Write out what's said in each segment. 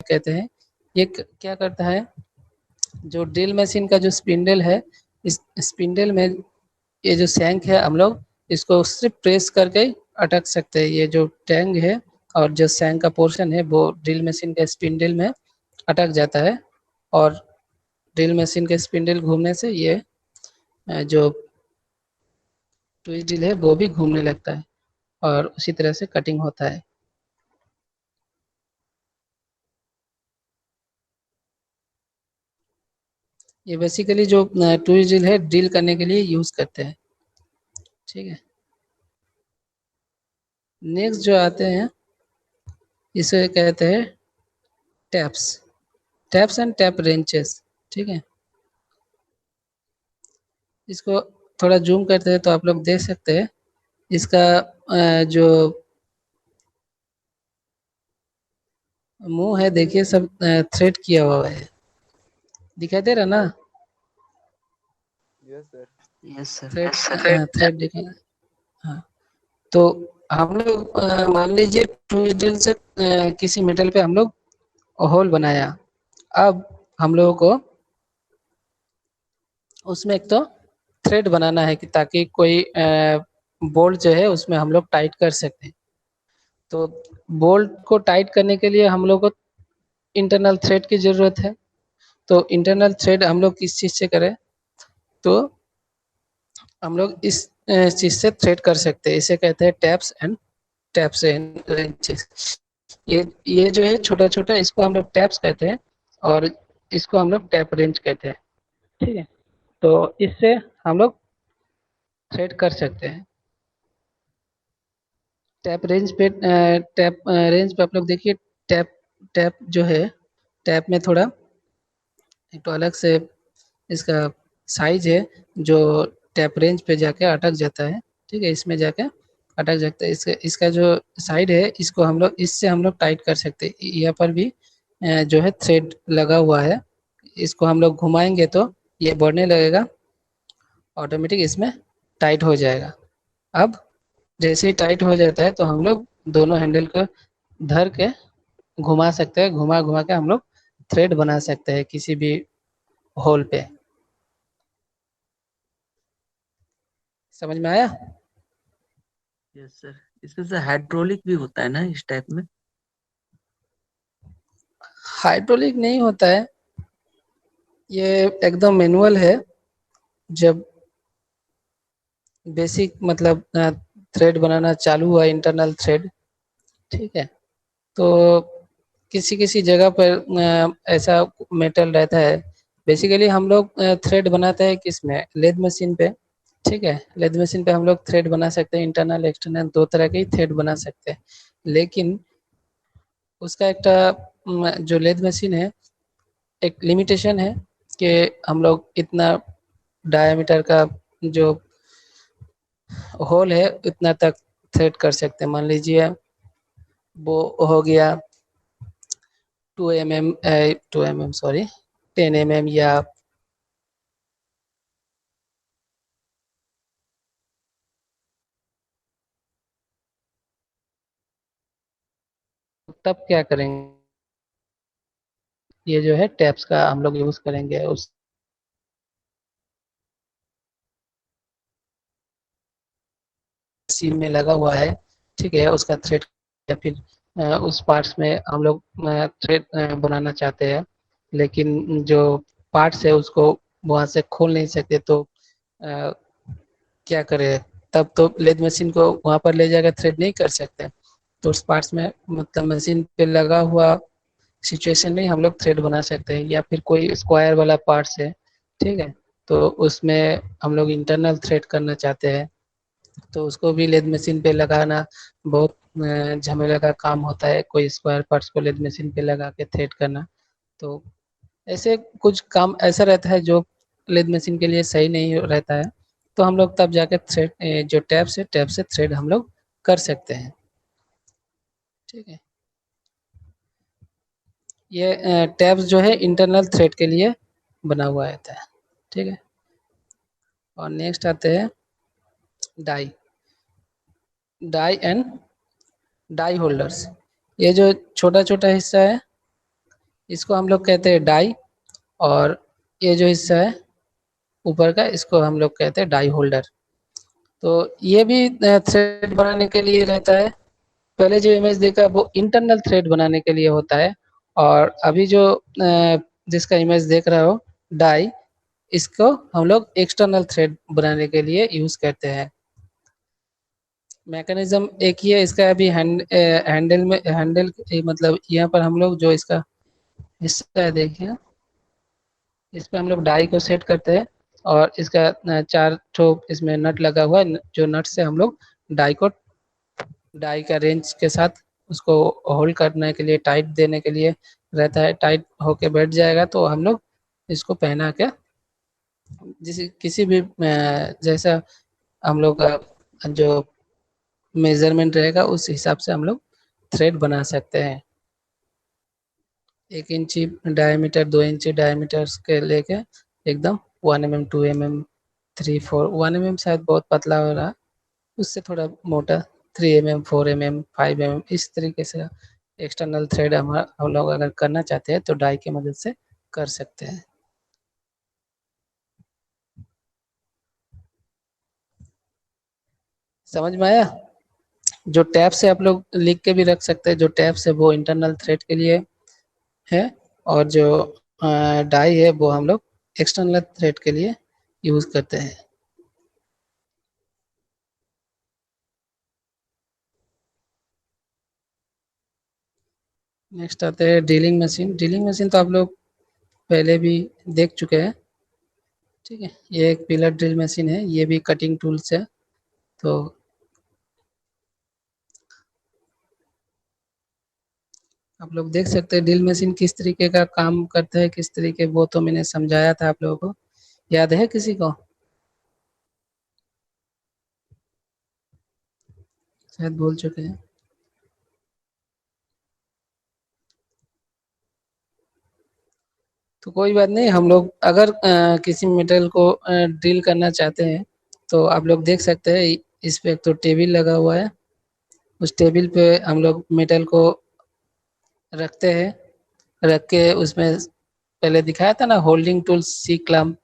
कहते हैं। ये क्या करता है, जो ड्रिल मशीन का जो स्पिंडल है, इस स्पिंडल में ये जो शैंक है हम लोग इसको सिर्फ प्रेस करके अटक सकते हैं। ये जो टैंग है और जो शैंक का पोर्शन है वो ड्रिल मशीन के स्पिंडल में अटक जाता है, और ड्रिल मशीन के स्पिंडल घूमने से ये जो ट्विस्ट ड्रिल है वो भी घूमने लगता है और उसी तरह से कटिंग होता है। ये बेसिकली जो ट्विस्ट ड्रिल है ड्रिल करने के लिए यूज करते हैं। ठीक है, नेक्स्ट जो आते हैं इसे कहते हैं taps, taps and tap ranches. ठीक है, इसको थोड़ा जूम करते हैं तो आप लोग देख सकते हैं इसका जो मुंह है देखिए सब थ्रेड किया हुआ है, दिखाई दे रहा ना? Yes sir. Yes sir. Thread thread दिखाई। हाँ, तो हम लोग मान लीजिए ट्विस्ट ड्रिल से किसी मेटल पे हम लोग होल बनाया। अब हम लोगों को उसमें एक तो थ्रेड बनाना है कि ताकि कोई बोल्ट जो है उसमें हम लोग टाइट कर सकते हैं। तो बोल्ट को टाइट करने के लिए हम लोग को इंटरनल थ्रेड की ज़रूरत है। तो इंटरनल थ्रेड हम लोग किस चीज़ से करें, तो हम लोग इस चीज़ से थ्रेड कर सकते हैं। इसे कहते हैं टैप्स एंड रेंचेस। ये जो है छोटा छोटा इसको हम लोग टैप्स कहते हैं और इसको हम लोग टैप रेंच कहते हैं। ठीक है, तो इससे हम लोग थ्रेड कर सकते हैं। टैप रेंज पे आप लोग देखिए, टैप टैप जो है टैप में थोड़ा एक तो अलग से इसका साइज है जो टैप रेंज पे जाके अटक जाता है। ठीक है, इसमें जाके अटक जाता है। इसका जो साइड है इसको हम लोग इससे हम लोग टाइट कर सकते हैं। यहाँ पर भी जो है थ्रेड लगा हुआ है, इसको हम लोग घुमाएंगे तो ये बढ़ने लगेगा, ऑटोमेटिक इसमें टाइट हो जाएगा। अब जैसे ही टाइट हो जाता है तो हम लोग दोनों हैंडल को धर के घुमा सकते हैं, घुमा घुमा के हम लोग थ्रेड बना सकते हैं किसी भी होल पे। समझ में आया? Yes sir. इसमें से हाइड्रोलिक भी होता है ना इस टाइप में? हाइड्रोलिक नहीं होता है, ये एकदम मैनुअल है। जब बेसिक मतलब थ्रेड बनाना चालू हुआ इंटरनल थ्रेड, ठीक है, तो किसी किसी जगह पर ऐसा मेटल रहता है। बेसिकली हम लोग थ्रेड बनाते हैं किसमें, लेद मशीन पे। ठीक है, लेद मशीन पे हम लोग थ्रेड बना सकते हैं, इंटरनल एक्सटर्नल दो तरह के ही थ्रेड बना सकते हैं। लेकिन उसका एक जो लेद मशीन है एक लिमिटेशन है कि हम लोग इतना डायमीटर का जो होल है इतना तक थ्रेड कर सकते हैं। मान लीजिए वो हो गया 2 mm सॉरी 10 mm या तब क्या करेंगे, ये जो है टैप्स का हम लोग यूज करेंगे। उस सीम में लगा हुआ है, ठीक है, उसका थ्रेड या फिर उस पार्ट्स में हम लोग थ्रेड बनाना चाहते हैं, लेकिन जो पार्ट्स है उसको वहां से खोल नहीं सकते, तो अ, क्या करें, तब तो लेद मशीन को वहां पर ले जाकर थ्रेड नहीं कर सकते। तो उस पार्ट्स में मतलब मशीन पे लगा हुआ सिचुएशन में हम लोग थ्रेड बना सकते हैं। या फिर कोई स्क्वायर वाला पार्ट्स है, ठीक है, तो उसमें हम लोग इंटरनल थ्रेड करना चाहते हैं, तो उसको भी लेद मशीन पे लगाना बहुत झमेला का काम होता है। कोई स्क्वायर पार्ट्स को लेद मशीन पे लगा के थ्रेड करना, तो ऐसे कुछ काम ऐसा रहता है जो लेद मशीन के लिए सही नहीं रहता है। तो हम लोग तब जाके थ्रेड जो टैप से थ्रेड हम लोग कर सकते हैं। ठीक है, ये टैब्स जो है इंटरनल थ्रेड के लिए बना हुआ रहता है। ठीक है, और नेक्स्ट आते हैं die, die and die holders. ये जो छोटा छोटा हिस्सा है इसको हम लोग कहते हैं डाई, और ये जो हिस्सा है ऊपर का, इसको हम लोग कहते हैं डाई होल्डर। तो ये भी थ्रेड बनाने के लिए रहता है। पहले जो इमेज देखा वो इंटरनल थ्रेड बनाने के लिए होता है, और अभी जो जिसका इमेज देख रहे हो डाई, इसको हम लोग एक्सटर्नल थ्रेड बनाने के लिए यूज करते हैं। मैकेनिज्म एक ही है इसका। अभी हैंडल में हैंडल मतलब यहाँ पर हम लोग जो इसका हिस्सा है देखिए, इस पे हम लोग डाई को सेट करते हैं, और इसका चार ठो इसमें नट लगा हुआ है, जो नट से हम लोग डाई को, डाई का रेंज के साथ उसको होल्ड करने के लिए, टाइट देने के लिए रहता है। टाइट होके बैठ जाएगा तो हम लोग इसको पहना के जिस किसी भी जैसा हम लोग का जो मेजरमेंट रहेगा उस हिसाब से हम लोग थ्रेड बना सकते हैं। 1 इंची डायमीटर, 2 इंची डायमीटर के लेके एकदम 1 mm, 2 mm, 3, 4, 1 mm शायद बहुत पतला हो रहा, उससे थोड़ा मोटा 3 mm, 4 mm, 5 mm, इस तरीके से एक्सटर्नल थ्रेड हम लोग अगर करना चाहते हैं तो डाई की मदद से कर सकते हैं। समझ में आया? जो टैब से आप लोग लिख के भी रख सकते हैं, जो टैब से वो इंटरनल थ्रेड के लिए है, और जो डाई है वो हम लोग एक्सटर्नल थ्रेड के लिए यूज करते हैं। नेक्स्ट आते हैं ड्रिलिंग मशीन। ड्रिलिंग मशीन तो आप लोग पहले भी देख चुके हैं। ठीक है, ये एक पिलर ड्रिल मशीन है, ये भी कटिंग टूल्स है। तो आप लोग देख सकते हैं ड्रिल मशीन किस तरीके का काम करता है, किस तरीके, वो तो मैंने समझाया था आप लोगों को। याद है किसी को? शायद भूल चुके हैं। तो कोई बात नहीं, हम लोग अगर किसी मेटल को ड्रिल करना चाहते हैं तो आप लोग देख सकते हैं इस पे एक तो टेबल लगा हुआ है। उस टेबल पे हम लोग मेटल को रखते हैं, रख के उसमें पहले दिखाया था ना होल्डिंग टूल सी क्लैंप,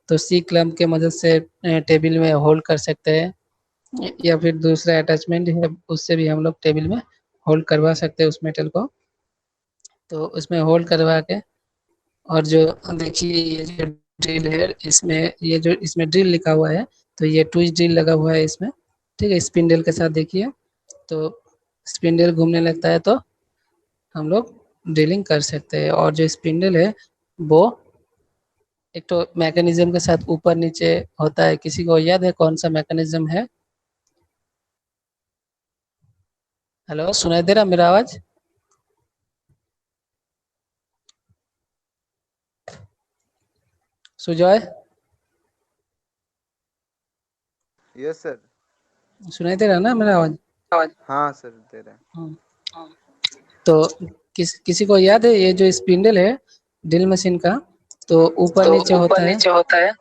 तो सी क्लैंप के मदद से टेबल में होल्ड कर सकते हैं, या फिर दूसरा अटैचमेंट है उससे भी हम लोग टेबल में होल्ड करवा सकते हैं उस मेटल को। तो उसमें होल्ड करवा के, और जो देखिए ये जो ड्रिल है, इसमें ये जो इसमें ड्रिल लिखा हुआ है, तो ये ट्विस्ट ड्रिल लगा हुआ है इसमें। ठीक है, स्पिंडल के साथ देखिए, तो स्पिंडल घूमने लगता है तो हम लोग ड्रिलिंग कर सकते हैं। और जो स्पिंडल है वो एक तो मैकेनिज्म के साथ ऊपर नीचे होता है। किसी को याद है कौन सा मैकेनिज्म है? हेलो, सुनाई दे रहा मेरा आवाज? Sujoy, yes sir. सुनाई दे रहा ना मेरा आवाज? हाँ सर, दे रहे हैं। हाँ। तो किसी को याद है ये जो स्पिंडल है ड्रिल मशीन का, तो ऊपर तो नीचे ऊपर होता है। नीचे होता है।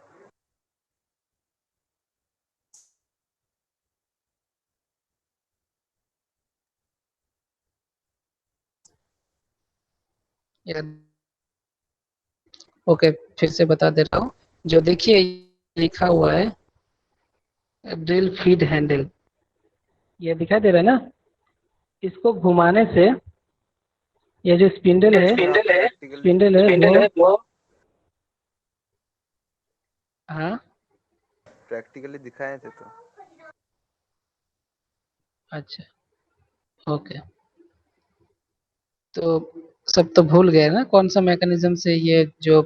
याद? ओके, फिर से बता दे रहा हूँ। जो देखिए लिखा हुआ है ड्रिल फीड हैंडल, ये दिखाई दे रहा है ना? इसको घुमाने से ये जो स्पिंडल ये है, हाँ, स्पिंडल है, प्रैक्टिकली स्पिंडल है वो, स्पिंडल है वो। हाँ, प्रैक्टिकली दिखाए थे तो। अच्छा, ओके। तो सब तो भूल गए ना कौन सा मैकेनिज्म से ये जो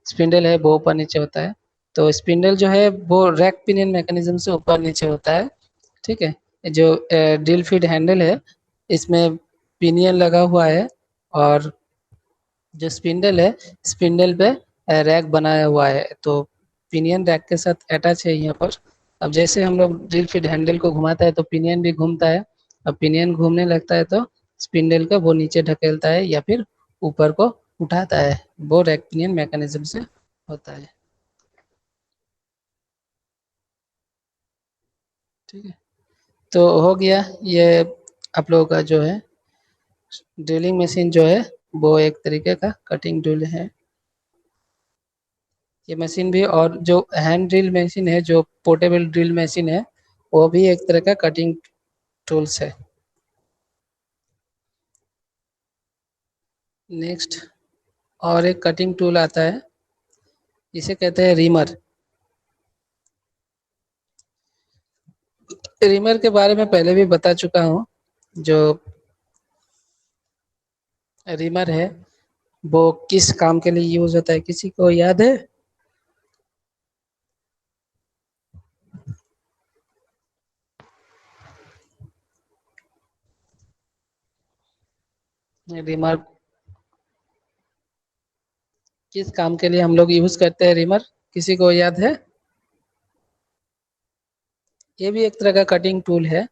स्पिंडल है वो ऊपर नीचे होता है? तो स्पिंडल जो है वो रैक पिनियन मैकेनिज्म से ऊपर नीचे होता है। ठीक है, जो ड्रिल फीड हैंडल है इसमें पिनियन लगा हुआ है, और जो स्पिंडल है, स्पिंडल पे रैक बनाया हुआ है, तो पिनियन रैक के साथ अटैच है यहाँ पर। अब जैसे हम लोग ड्रिल फीड हैंडल को घुमाता है तो पिनियन भी घूमता है। अब पिनियन घूमने लगता है तो स्पिंडल को वो नीचे ढकेलता है या फिर ऊपर को उठाता है। वो रैक पिनियन मैकेनिज्म से होता है। ठीक है, तो हो गया ये आप लोगों का जो है ड्रिलिंग मशीन जो है वो एक तरीके का कटिंग टूल है ये मशीन भी। और जो हैंड ड्रिल मशीन है, जो पोर्टेबल ड्रिल मशीन है, वो भी एक तरह का कटिंग टूल्स है। नेक्स्ट और एक कटिंग टूल आता है, इसे कहते हैं रीमर। रीमर के बारे में पहले भी बता चुका हूँ। जो रीमर है वो किस काम के लिए यूज होता है, किसी को याद है? रीमर किस काम के लिए हम लोग यूज करते हैं रीमर, किसी को याद है? ये भी एक तरह का कटिंग टूल है।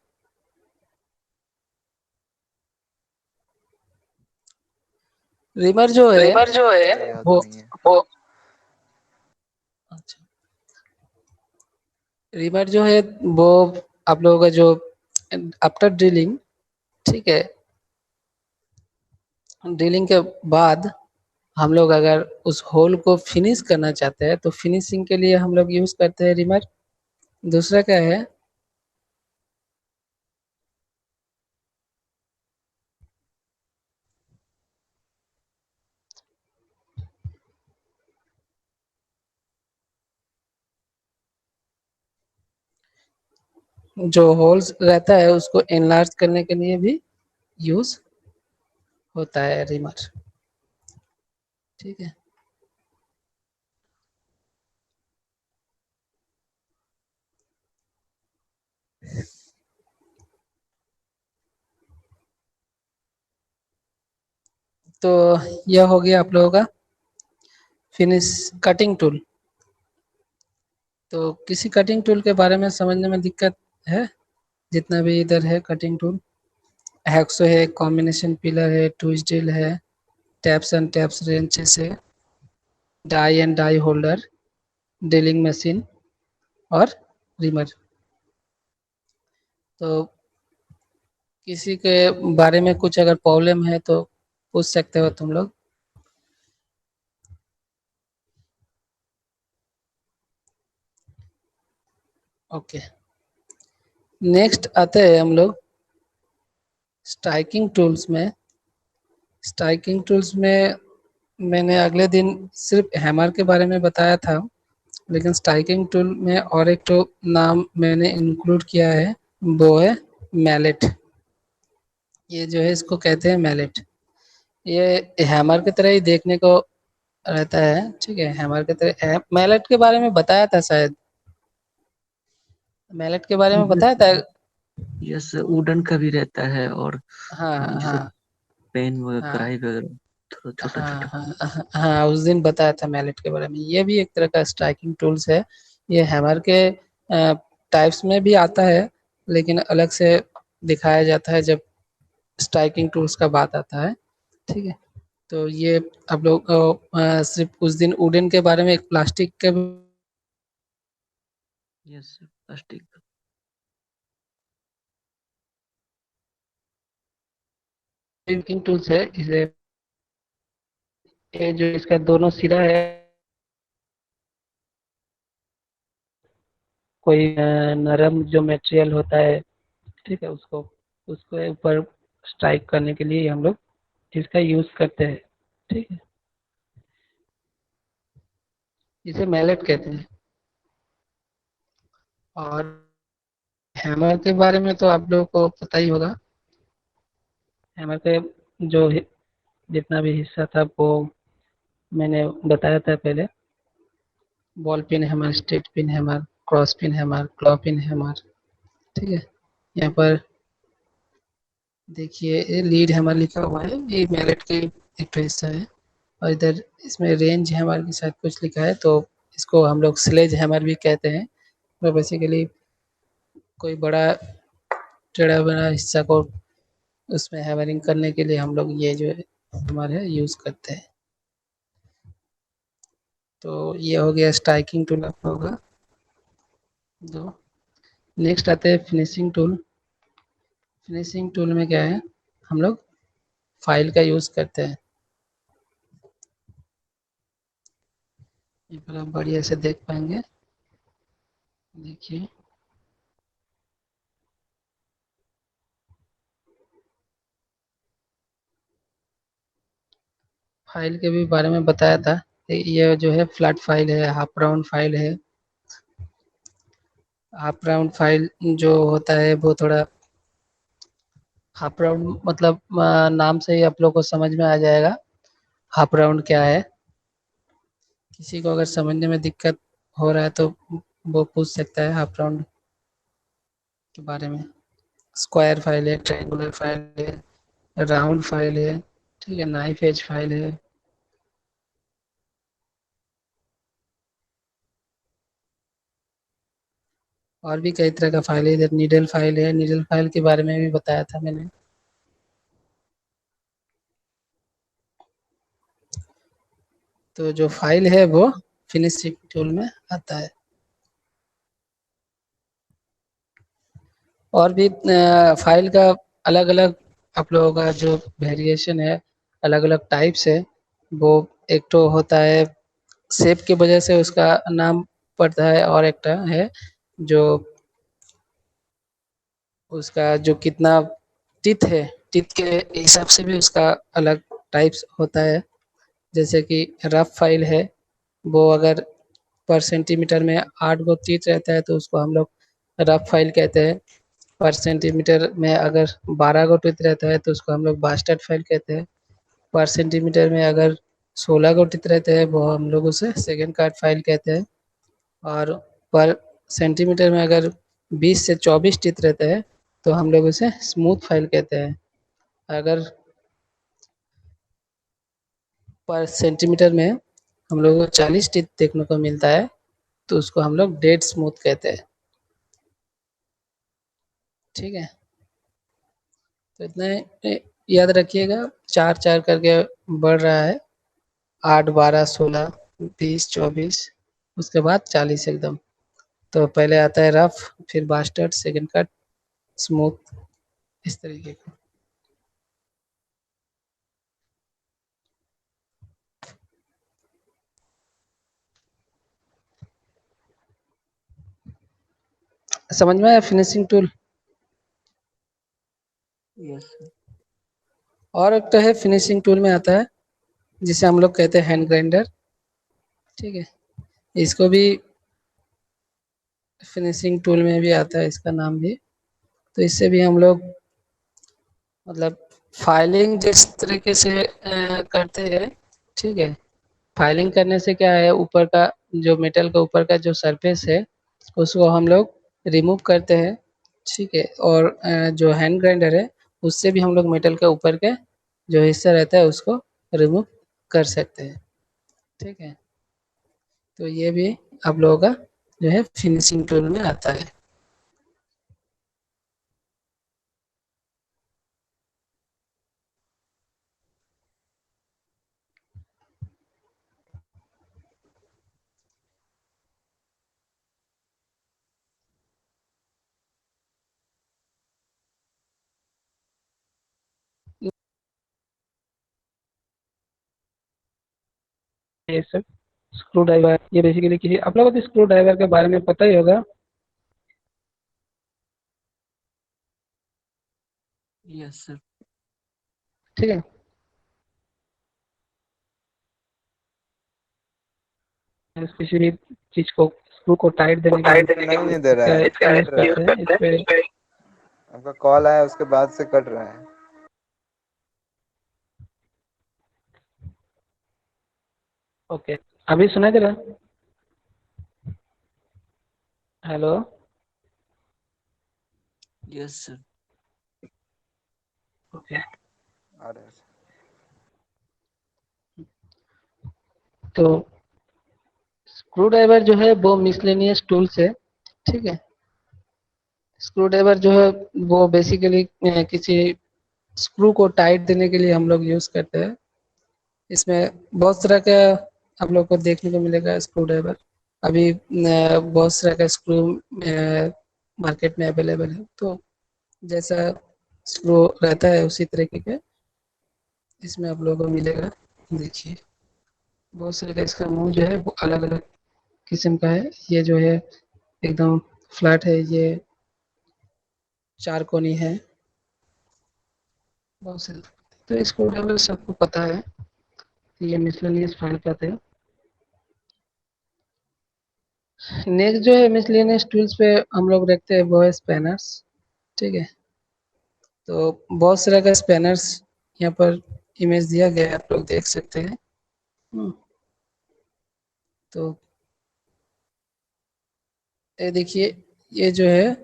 रीमर जो है याद वो नहीं है। वो अच्छा, रीमर जो है वो आप लोगों का जो आफ्टर ड्रिलिंग, ठीक है, ड्रिलिंग के बाद हम लोग अगर उस होल को फिनिश करना चाहते हैं तो फिनिशिंग के लिए हम लोग यूज करते हैं रीमर। दूसरा क्या है, जो होल्स रहता है उसको एनलार्ज करने के लिए भी यूज होता है रीमर। ठीक है, तो यह हो गया आप लोगों का फिनिश कटिंग टूल। तो किसी कटिंग टूल के बारे में समझने में दिक्कत है? जितना भी इधर है कटिंग टूल, हैक्सो है, कॉम्बिनेशन पिलर है, ट्विस्ट ड्रिल है, टैप्स एंड टैप्स रेंचेस है, die and die holder, drilling machine और रीमर। तो किसी के बारे में कुछ अगर प्रॉब्लम है तो पूछ सकते हो तुम लोग। ओके, नेक्स्ट आते हैं हम लोग स्ट्राइकिंग टूल्स में। स्ट्राइकिंग टूल्स में मैंने अगले दिन सिर्फ हैमर के बारे में बताया था, लेकिन स्ट्राइकिंग टूल में और एक तो नाम मैंने इंक्लूड किया है, वो है मैलेट। ये जो है इसको कहते हैं मैलेट। ये हैमर की तरह ही देखने को रहता है, ठीक है, हैमर की तरह। मैलेट के बारे में बताया था शायद, मैलेट के बारे में बताया था। यस, वुडन का भी रहता है और हाँ जैसे हाँ पेन वगैरह, हाँ कढ़ाई वगैरह, थोड़ा छोटा हाँ छोटा। हाँ हाँ हाँ, उस दिन बताया था मैलेट के बारे में। ये भी एक तरह का स्ट्राइकिंग टूल्स है। ये हैमर के टाइप्स में भी आता है, लेकिन अलग से दिखाया जाता है जब स्ट्राइकिंग टूल्स का बात आता है। ठीक है, तो ये आप लोग सिर्फ उस दिन वुडन के बारे में, एक प्लास्टिक के यस, प्लास्टिक। स्ट्राइकिंग टूल्स है। इसे ये जो इसका दोनों सिरा है, कोई नरम जो मटेरियल होता है, ठीक है, उसको उसको ऊपर स्ट्राइक करने के लिए हम लोग इसका यूज करते हैं। ठीक है, इसे मैलेट कहते हैं। और हैमर के बारे में तो आप लोगों को पता ही होगा। हैमर के जो जितना भी हिस्सा था वो मैंने बताया था पहले। Ball peen hammer, straight peen hammer, cross peen hammer, claw peen hammer. ठीक है, यहाँ पर देखिए ये लीड हैमर लिखा हुआ है, ये मैलेट के एक ठो हिस्सा है। और इधर इसमें रेंज हैमर के साथ कुछ लिखा है, तो इसको हम लोग स्लेज हैमर भी कहते हैं। तो बेसिकली कोई बड़ा टेढ़ा बड़ा हिस्सा को उसमें हैमरिंग करने के लिए हम लोग ये जो है हमारे यूज करते हैं। तो ये हो गया स्ट्राइकिंग टूल आप लोगों का दो। नेक्स्ट आते हैं फिनिशिंग टूल। फिनिशिंग टूल में क्या है, हम लोग फाइल का यूज करते हैं। ये पर आप बढ़िया से देख पाएंगे। देखिए, फाइल के भी बारे में बताया था। ये जो है फ्लैट फाइल है, हाफ राउंड फाइल है। हाफ राउंड फाइल जो होता है वो थोड़ा, हाफ राउंड मतलब नाम से ही आप लोग को समझ में आ जाएगा हाफ राउंड क्या है। किसी को अगर समझने में दिक्कत हो रहा है तो वो पूछ सकता है हाफ राउंड के बारे में। स्क्वायर फाइल है, ट्रायंगुलर फाइल है, राउंड फाइल है, ठीक है, नाइफ एज फाइल है। और भी कई तरह का फाइल है। इधर नीडल फाइल है, नीडल फाइल के बारे में भी बताया था मैंने। तो जो फाइल है वो फिनिशिंग टूल में आता है। और भी फाइल का अलग अलग आप लोगों का जो वेरिएशन है, अलग अलग टाइप्स है। वो एक तो होता है शेप की वजह से उसका नाम पड़ता है, और एक है जो उसका जो कितना टिथ है, टिथ के हिसाब से भी उसका अलग टाइप्स होता है। जैसे कि रफ फाइल है, वो अगर पर सेंटीमीटर में 8 गो टिथ रहता है तो उसको हम लोग रफ फाइल कहते हैं। पर सेंटीमीटर में अगर 12 गो टिथ रहता है तो उसको हम लोग बास्टर्ड फाइल कहते हैं। पर सेंटीमीटर में अगर 16 गो टिथ रहते हैं वो हम लोग उसे सेकेंड कार्ड फाइल कहते हैं। और पर सेंटीमीटर में अगर 20 से 24 टिथ रहते हैं तो हम लोग उसे स्मूथ फाइल कहते हैं। अगर पर सेंटीमीटर में हम लोग को 40 टिथ देखने को मिलता है तो उसको हम लोग डेड स्मूथ कहते हैं। ठीक है, तो इतना याद रखिएगा। 4 4 करके बढ़ रहा है, 8 12 16 20 24, उसके बाद 40 एकदम। तो पहले आता है रफ, फिर बास्टर्ड, सेकंड कट, स्मूथ, इस तरीके का। समझ में आया फिनिशिंग टूल? Yes sir. और एक तो है फिनिशिंग टूल में आता है जिसे हम लोग कहते हैं हैंड ग्राइंडर। ठीक है, इसको भी फिनिशिंग टूल में भी आता है, इसका नाम भी। तो इससे भी हम लोग मतलब फाइलिंग जिस तरीके से करते हैं, ठीक है, फाइलिंग करने से क्या है, ऊपर का जो मेटल का ऊपर का जो सरफेस है उसको हम लोग रिमूव करते हैं। ठीक है, और जो हैंड ग्राइंडर है उससे भी हम लोग मेटल के ऊपर के जो हिस्सा रहता है उसको रिमूव कर सकते हैं। ठीक है, तो ये भी आप लोगों का जो है फिनिशिंग टूल में आता है। ये सब स्क्रू ड्राइवर, ये बेसिकली किसी आप लोगों को तो स्क्रू ड्राइवर के बारे में पता ही होगा। Yes sir. ठीक है, किसी भी चीज को स्क्रू को टाइट देने के लिए सुनाई नहीं दे रहा इसका है, यूज कट रहा करते है। हैं इस पे। आपका कॉल आया उसके बाद से कट रहा है। ओके, अभी सुना दे रहा है? Hello, yes sir. ओके। आ रहा है। तो स्क्रू ड्राइवर जो है वो मिसलेनियस टूल्स है। ठीक है, स्क्रू ड्राइवर जो है वो बेसिकली किसी स्क्रू को टाइट देने के लिए हम लोग यूज करते हैं। इसमें बहुत तरह का आप लोग को देखने को मिलेगा स्क्रू ड्राइवर। अभी बहुत तरह का स्क्रू मार्केट में अवेलेबल है, तो जैसा स्क्रू रहता है उसी तरीके के इसमें आप लोगों को मिलेगा। देखिए, बहुत सारे का इसका मुंह जो है वो अलग अलग किस्म का है। ये जो है एकदम फ्लैट है, ये चार कोनी है। बहुत से तो स्क्रू ड्राइवर सबको पता है, ये मिसलेनियस फाइंड करते हैं। नेक्स्ट जो है मिसलेनियस टूल्स पे हम लोग रखते हैं वो है स्पैनर्स। ठीक है, तो बहुत सारे का स्पैनर्स यहाँ पर इमेज दिया गया है, आप लोग देख सकते हैं। हम्म, तो ये देखिए, ये जो है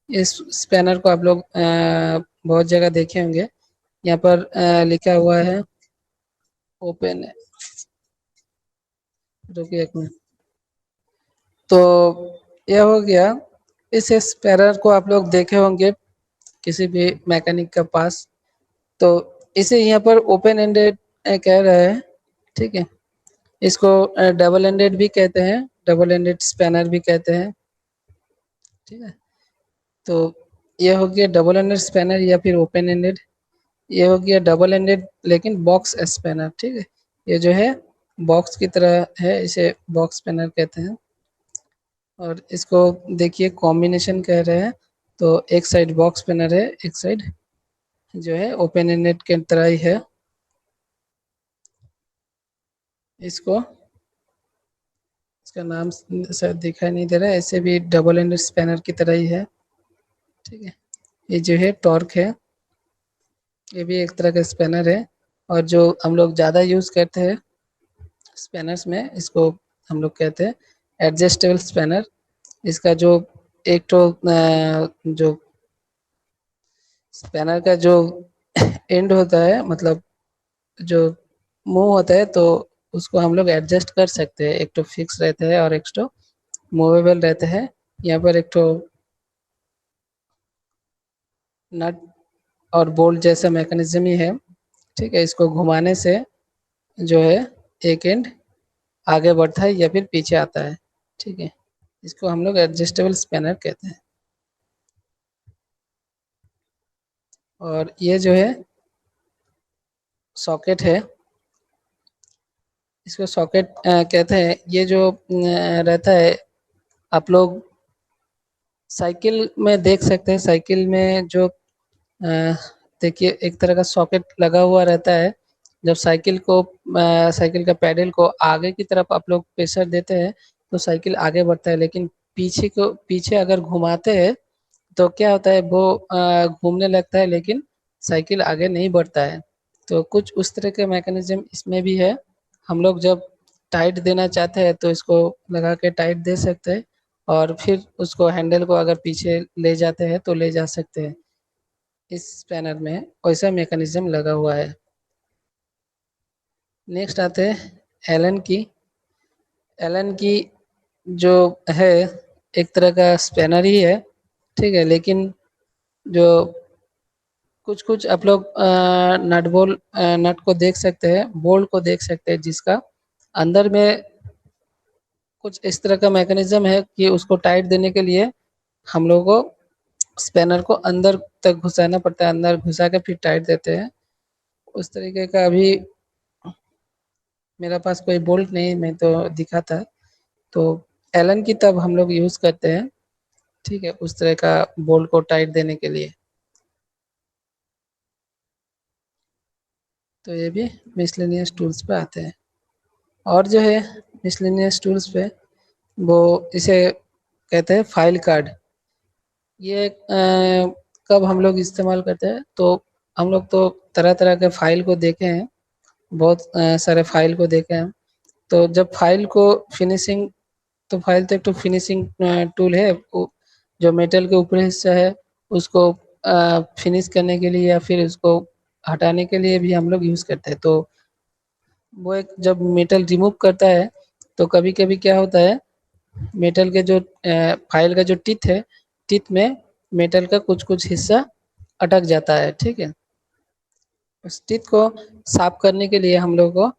इस स्पैनर को आप लोग बहुत जगह देखे होंगे। यहाँ पर लिखा हुआ है ओपन। रुकिए एक मिनट। तो यह हो गया। इस स्पैनर को आप लोग देखे होंगे किसी भी मैकेनिक के पास। तो इसे यहाँ पर ओपन एंडेड कह रहे हैं। ठीक है, इसको डबल एंडेड भी कहते हैं, डबल एंडेड स्पैनर भी कहते हैं। ठीक है, तो यह हो गया डबल एंडेड स्पैनर या फिर ओपन एंडेड। ये हो गया डबल एंडेड लेकिन बॉक्स स्पैनर। ठीक है, ये जो है बॉक्स की तरह है, इसे बॉक्स स्पैनर कहते हैं। और इसको देखिए कॉम्बिनेशन कह रहे हैं, तो एक साइड बॉक्स स्पैनर है, एक साइड जो है ओपन एंडेड के तरह ही है। इसको इसका नाम शायद दिखाई नहीं दे रहा है, ऐसे भी डबल एंडेड स्पैनर की तरह ही है। ठीक है, ये जो है टॉर्क है, ये भी एक तरह का स्पैनर है। और जो हम लोग ज़्यादा यूज़ करते हैं स्पैनर्स में, इसको हम लोग कहते हैं एडजस्टेबल स्पैनर। इसका जो एक तो जो स्पैनर का जो एंड होता है, मतलब जो मुंह होता है, तो उसको हम लोग एडजस्ट कर सकते हैं। एक तो फिक्स रहता है और एक तो मूवेबल रहता है। यहाँ पर एक तो नट और बोल्ट जैसा मैकेनिज्म ही है। ठीक है, इसको घुमाने से जो है एक एंड आगे बढ़ता है या फिर पीछे आता है। ठीक है, इसको हम लोग एडजस्टेबल स्पैनर कहते हैं। और ये जो है सॉकेट है, इसको सॉकेट कहते हैं। ये जो रहता है, आप लोग साइकिल में देख सकते हैं। साइकिल में जो देखिए एक तरह का सॉकेट लगा हुआ रहता है। जब साइकिल का पैडल को आगे की तरफ आप लोग प्रेशर देते हैं तो साइकिल आगे बढ़ता है, लेकिन पीछे अगर घुमाते हैं तो क्या होता है, वो घूमने लगता है लेकिन साइकिल आगे नहीं बढ़ता है। तो कुछ उस तरह के मैकेनिज्म इसमें भी है। हम लोग जब टाइट देना चाहते हैं तो इसको लगा के टाइट दे सकते हैं, और फिर उसको हैंडल को अगर पीछे ले जाते हैं तो ले जा सकते हैं। इस स्पैनर में वैसा मैकेनिज्म लगा हुआ है। नेक्स्ट आते हैं एलन की। एलन की जो है एक तरह का स्पैनर ही है। ठीक है, लेकिन जो कुछ कुछ आप लोग नट को देख सकते हैं, बोल्ट को देख सकते हैं, जिसका अंदर में कुछ इस तरह का मैकेनिज्म है कि उसको टाइट देने के लिए हम लोग को स्पैनर को अंदर तक घुसाना पड़ता है, अंदर घुसा के फिर टाइट देते हैं। उस तरीके का अभी मेरे पास कोई बोल्ट नहीं, मैं तो दिखा था। तो एलन की तब हम लोग यूज़ करते हैं। ठीक है, उस तरह का बोल्ट को टाइट देने के लिए। तो ये भी मिसलेनियस टूल्स पे आते हैं। और जो है मिसलेनियस टूल्स पे, वो इसे कहते हैं फाइल कार्ड। ये कब हम लोग इस्तेमाल करते हैं, तो हम लोग तो तरह तरह के फाइल को देखे हैं, बहुत सारे फाइल को देखे हैं। तो जब फाइल को फिनिशिंग तो फाइल तो एक तो फिनिशिंग टूल है, जो मेटल के ऊपरी हिस्सा है उसको फिनिश करने के लिए या फिर उसको हटाने के लिए भी हम लोग यूज़ करते हैं। तो वो एक जब मेटल रिमूव करता है तो कभी कभी क्या होता है, मेटल के जो फाइल का जो टिथ है, टिथ में मेटल का कुछ कुछ हिस्सा अटक जाता है। ठीक है, उस टिथ को साफ करने के लिए हम लोग को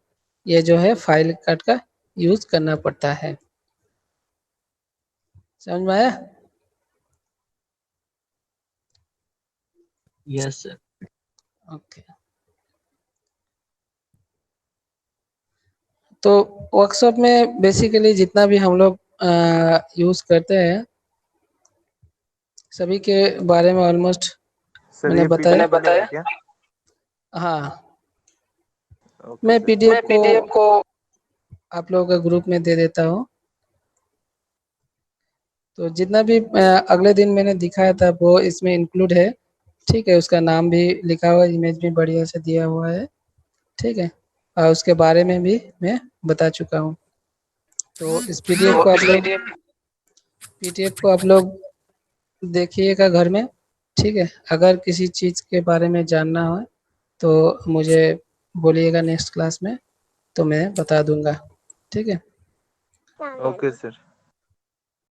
ये जो है फाइल कट का यूज़ करना पड़ता है। समझ में आया? Yes sir. ओके। तो वर्कशॉप में बेसिकली जितना भी हम लोग यूज़ करते हैं सभी के बारे में ऑलमोस्ट सर मैंने ये बताया। पीडीएफ वाला है क्या? हाँ, ओके मैं सर। पीडीएफ को आप लोगों के ग्रुप में दे देता हूँ। तो जितना भी अगले दिन मैंने दिखाया था वो इसमें इंक्लूड है, ठीक है। उसका नाम भी लिखा हुआ है, इमेज भी बढ़िया से दिया हुआ है, ठीक है। और उसके बारे में भी मैं बता चुका हूँ। तो इस पीडीएफ को आप लोग देखिएगा घर में, ठीक है। अगर किसी चीज़ के बारे में जानना हो तो मुझे बोलिएगा नेक्स्ट क्लास में, तो मैं बता दूंगा, ठीक है। Okay sir.